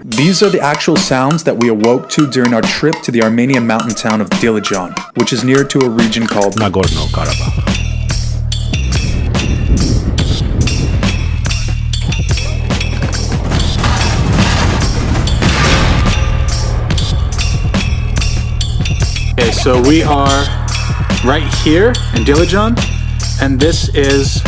These are the actual sounds that we awoke to during our trip to the Armenian mountain town of Dilijan, which is near to a region called Nagorno-Karabakh. Okay, so we are right here in Dilijan, and this is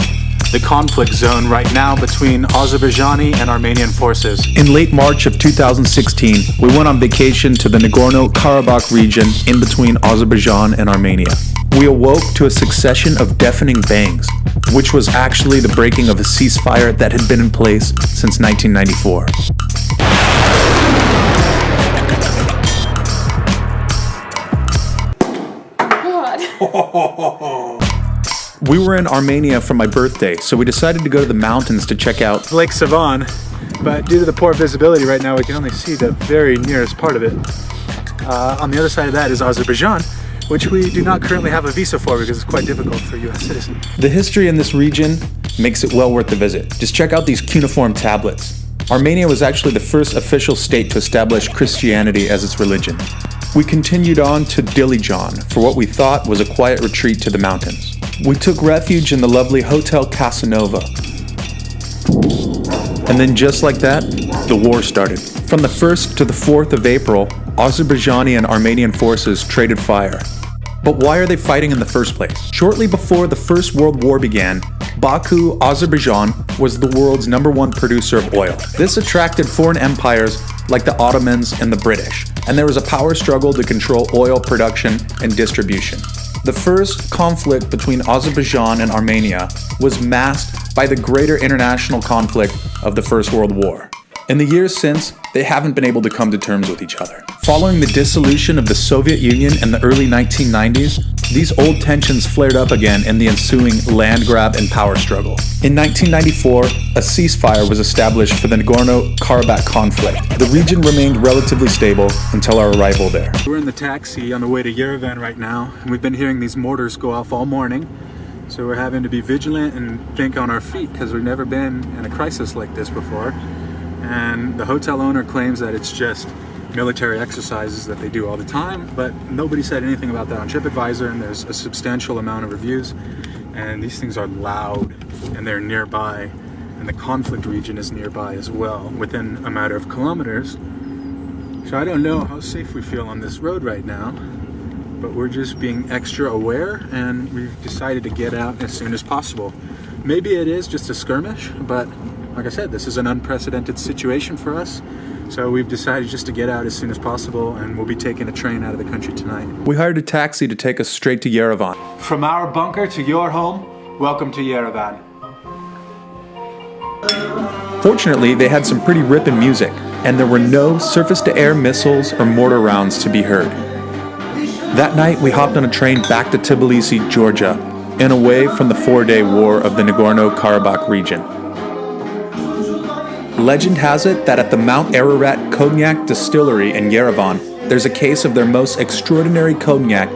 the conflict zone right now between Azerbaijani and Armenian forces. In late March of 2016, we went on vacation to the Nagorno-Karabakh region in between Azerbaijan and Armenia. We awoke to a succession of deafening bangs, which was actually the breaking of a ceasefire that had been in place since 1994. We were in Armenia for my birthday, so we decided to go to the mountains to check out Lake Savan, but due to the poor visibility right now, we can only see the very nearest part of it. On the other side of that is Azerbaijan, which we do not currently have a visa for because it's quite difficult for US citizens. The history in this region makes it well worth the visit. Just check out these cuneiform tablets. Armenia was actually the first official state to establish Christianity as its religion. We continued on to Dilijan for what we thought was a quiet retreat to the mountains. We took refuge in the lovely Hotel Casanova. And then just like that, the war started. From the 1st to the 4th of April, Azerbaijani and Armenian forces traded fire. But why are they fighting in the first place? Shortly before the First World War began, Baku, Azerbaijan was the world's #1 producer of oil. This attracted foreign empires like the Ottomans and the British, and there was a power struggle to control oil production and distribution. The first conflict between Azerbaijan and Armenia was masked by the greater international conflict of the First World War. In the years since, they haven't been able to come to terms with each other. Following the dissolution of the Soviet Union in the early 1990s, these old tensions flared up again in the ensuing land grab and power struggle. In 1994, a ceasefire was established for the Nagorno-Karabakh conflict. The region remained relatively stable until our arrival there. We're in the taxi on the way to Yerevan right now, and we've been hearing these mortars go off all morning. So we're having to be vigilant and think on our feet because we've never been in a crisis like this before. And the hotel owner claims that it's just military exercises that they do all the time, but nobody said anything about that on TripAdvisor, and there's a substantial amount of reviews. And these things are loud, and they're nearby, and the conflict region is nearby as well, within a matter of kilometers. So I don't know how safe we feel on this road right now, but we're just being extra aware, and we've decided to get out as soon as possible. Maybe it is just a skirmish, but like I said, this is an unprecedented situation for us. So we've decided just to get out as soon as possible, and we'll be taking a train out of the country tonight. We hired a taxi to take us straight to Yerevan. From our bunker to your home, welcome to Yerevan. Fortunately, they had some pretty ripping music, and there were no surface-to-air missiles or mortar rounds to be heard. That night, we hopped on a train back to Tbilisi, Georgia, and away from the 4-day war of the Nagorno-Karabakh region. Legend has it that at the Mount Ararat Cognac Distillery in Yerevan, there's a case of their most extraordinary cognac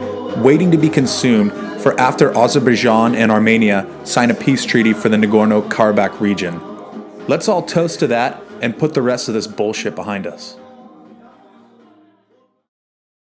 waiting to be consumed for after Azerbaijan and Armenia sign a peace treaty for the Nagorno-Karabakh region. Let's all toast to that and put the rest of this bullshit behind us.